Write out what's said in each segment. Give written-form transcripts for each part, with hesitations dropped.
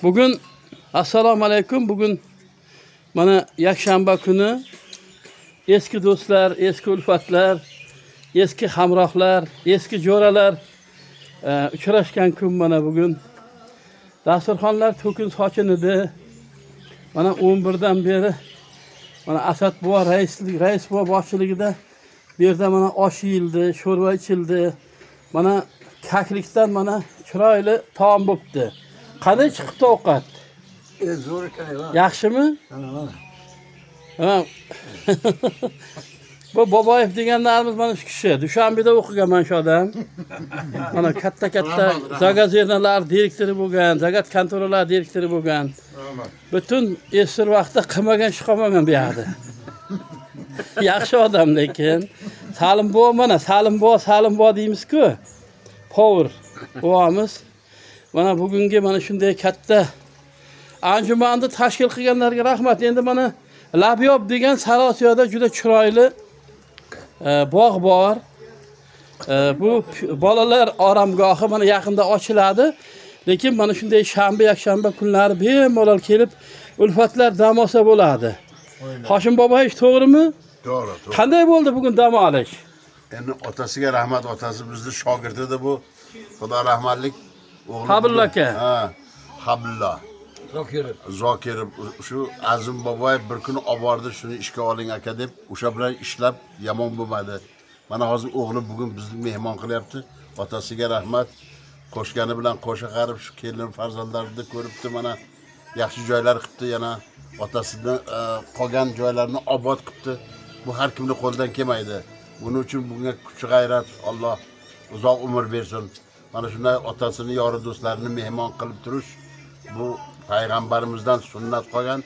Bugün assalomu alaykum. Bugün mana yakshanba kuni eski do'stlar, eski ulfatlar, eski hamrohlar, eski jo'ralar uchrashgan kun mana bugün. Dasturxonlar to'kin sochin edi. Mana 11dan beri mana Asad buva rais buva boshchiligida bu yerda mana osh yeyildi, sho'rva ichildi. Mana kaklikdan mana chiroyli taom bo'pti. Qanday chiqibdi ovqat? Zo'r ekan. Yaxshimi? Ha. Bu Boboyev deganlarimiz mana shu kishi. Dushanbeda o'qigan mana shu odam. Mana katta zagazernalar direktori bo'lgan, zagat kontoralar direktori bo'lgan. Butun esir vaqtda qilmagan ish qolmagan bu yerda. Yaxshi odam lekin Salimbo mana Salimbo deymiz-ku. Power o'amiz. Mana bugungi mana shunday katta anjumanni tashkil qilganlarga rahmat. Endi mana Labyob degan Sarosiyoda juda chiroyli bog' bor. Bu bolalar oromgohi mana yaqinda ochiladi. Lekin mana shunday yakshanba kunlari bemalol kelib ulfatlar dam olsa bo'ladi. Hoshim boboy to'g'rimi? To'g'ri. Qanday bo'ldi bugun dam olish? Endi otasiga rahmat, otasi bizni shogirdida bu. Xudo rahmatlik o'g'li. Habill aka. Ha, Habilla. Zokirov shu Azim boboy bir kuni olib bordi, shuni ishga oling aka deb, o'sha bilan ishlab yomon bo'lmadi. Mana hozir o'g'li bugun bizni mehmon qilyapti. Otasiga rahmat. Qo'shgani bilan qo'sha qarib shu kelin farzandlarini ko'ribdi, mana yaxshi joylar qilibdi, yana otasidan qolgan joylarni obod qilibdi. Bu har kimning qo'lidan kelmaydi. Buning uchun bunga kuch-g'ayrat Alloh uzoq umr bersin. Mana shunday otasini, yori do'stlarini mehmon qilib turish bu payg'ambarimizdan sunnat qolgan.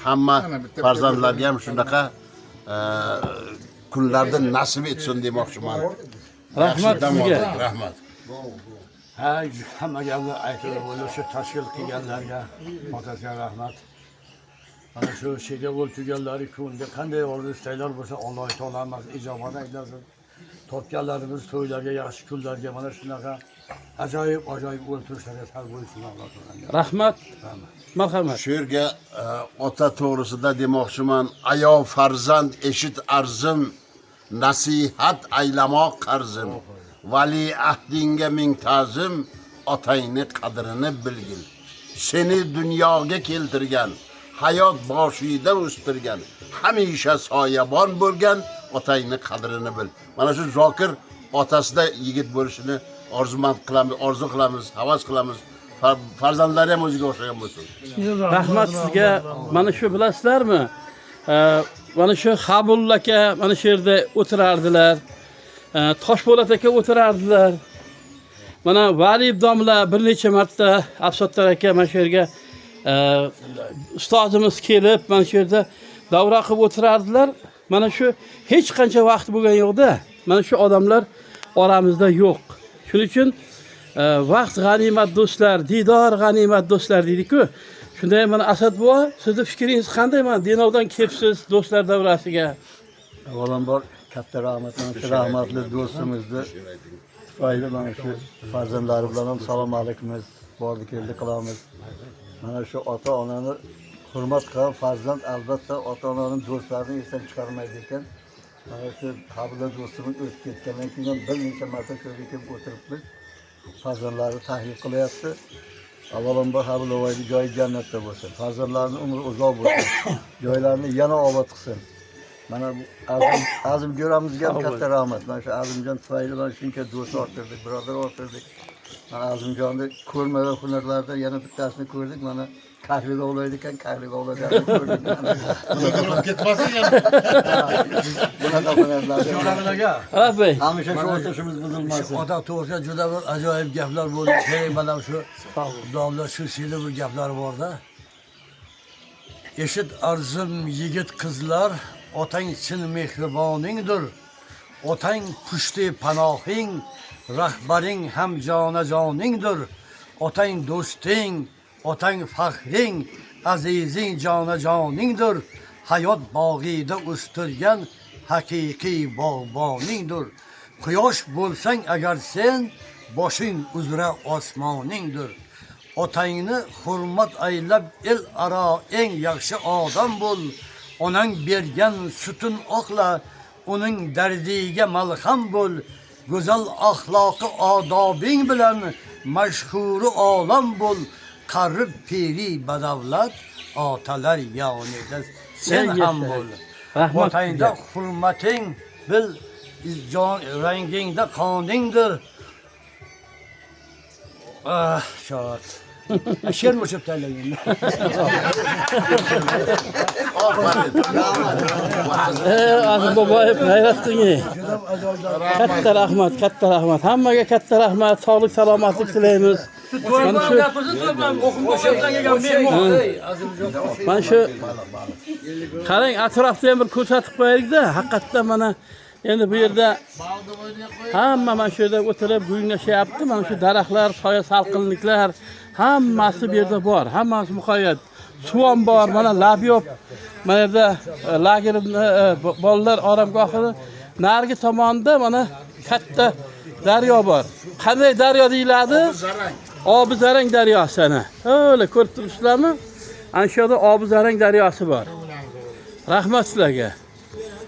Hamma farzandlarga ham shunaqa kunlarda nasib etsin demoqchiman. Rahmat sizga. Rahmat. Hammaga aytib bo'ldi, shu tashkil qilganlarga otasiga rahmat. Mana shu shega bo'lib turganlari kunda qanday orzu istaylar bo'lsa Alloh taolamiz ijobat aylasin. Topganlarimiz to'ylarga, yaxshi kunlarga mana shunaqa ajoyib o'ltirishlarga sar bo'lsin Alloh taolaga. Rahmat. Marhamat. Shu yerga ota to'g'risida demoqchiman. Ayo farzand eshit arzim, nasihat aylamoq qarzim. Vali ahdinga ming ta'zim, otangni qadrini bilgin. Seni dunyoga keltirgan, hayot boshida o'stirgan, hamisha soyabon bo'lgan otangni qadrini bil. Mana shu Zokir otasida yigit bo'lishini orzu qilamiz, havas qilamiz. Farzandlari ham o'ziga o'xshagan bo'lsin. Rahmat sizga. Mana shu bilasizlarmi? Mana shu Habill aka mana shu yerda o'tirardilar. Toshpo'lat aka o'tirardilar. Mana Vali domla bir necha marta Afsottar aka mana shu yerga ustozimiz kelib mana shu yerda davra qilib o'tirardilar. Mana shu hech qancha vaqt bo'lgan yo'qda. Mana shu odamlar oramizda yo'q. Shuning uchun vaqt g'animat do'stlar, didor g'animat do'stlar deydi-ku. Shunday mana Asad buva, sizning fikringiz qanday? Mana Denovdan kelibsiz do'stlar davrasiga. Avvalambor katta rahmat, shu rahmatli do'stimizni tufayli mana shu farzandlari bilan ham salom alaykummiz, bordi keldi qilamiz. Mana shu ota-onani hurmat qilgan farzand albatta ota-onaning do'stlarini esdan chiqarmaydi ekan. Mana shu Habill do'stimiz o'tib ketgandan keyin bir necha marta shu yerga kelib o'tiribmiz. Farzandlarini tahlil qilyapti. Avvalambor Habill o'g'ayni joyi jannatda bo'lsin. Farzandlarning umri uzoq bo'lsin. Joylarini yana obod qilsin. Mana Azim jo'ramizga ham katta rahmat. Mana shu Azimjon tufayli mana shuncha do'st orttirdik, birodar orttirdik. Mana Azimjonni ko'rmagan hunarlarda yana bittasini ko'rdik. Mana kahliga o'laydi ekan, kahliga o'laydi ko'rdik. Bunaqa ketmasin yana. Bunaqa hunarlarga. Rahmat. Hamisha shu o'tishimiz buzilmasin. Ota to'g'risida juda bir ajoyib gaplar bo'ldi. Kerak mana shu domla shu siyli bir gaplar borda. Eshit arzim yigit qizlar, otang chin mehriboningdir. Otang pushti panohing, rahbaring ham jonajoningdir. Otang do'sting, otang faxring, azizing jonajoningdir. Hayot bog'ida o'stirgan haqiqiy bog'boningdir. Quyosh bo'lsang agar sen, boshing uzra osmoningdir. Otayını hurmat aylab el ara en yaxshi odam bo'l. Onang bergan sutun oqla, uning dardiga malham bo'l. Go'zal axloqi odobing bilan mashhuri olam bo'l. Qarib piri badavlat otalar yonida sen ham bo'l. Rahmat Otangda sizga. hurmating bil jon rangingda qoningdir. Ah, şahat. Şer mi çöpterleyin? Azim boboy hayratdingiz. Katta rahmat, katta rahmat. Hammaga katta rahmat, sog'lik, salomatlik tilaymiz. Mana shu qarang, atrofda ham bir ko'rsatib qo'yaylik-da. Haqiqatdan mana endi bu yerda hamma mana shu yerda o'tirib guylashyapti. Mana shu daraxtlar, soya salqinliklar hammasi bu yerda bor. Hammasi muqoyyat. Suv ham bor, mana labyob. Mana yerda lager bolalar oromgohi narigi tomonda mana katta daryo bor. Qanday daryo deyiladi? Obizarang daryosi ana. O'la ko'rib turibsizlarmi? Ana shu yerda Obizarang daryosi bor. Rahmat sizlarga.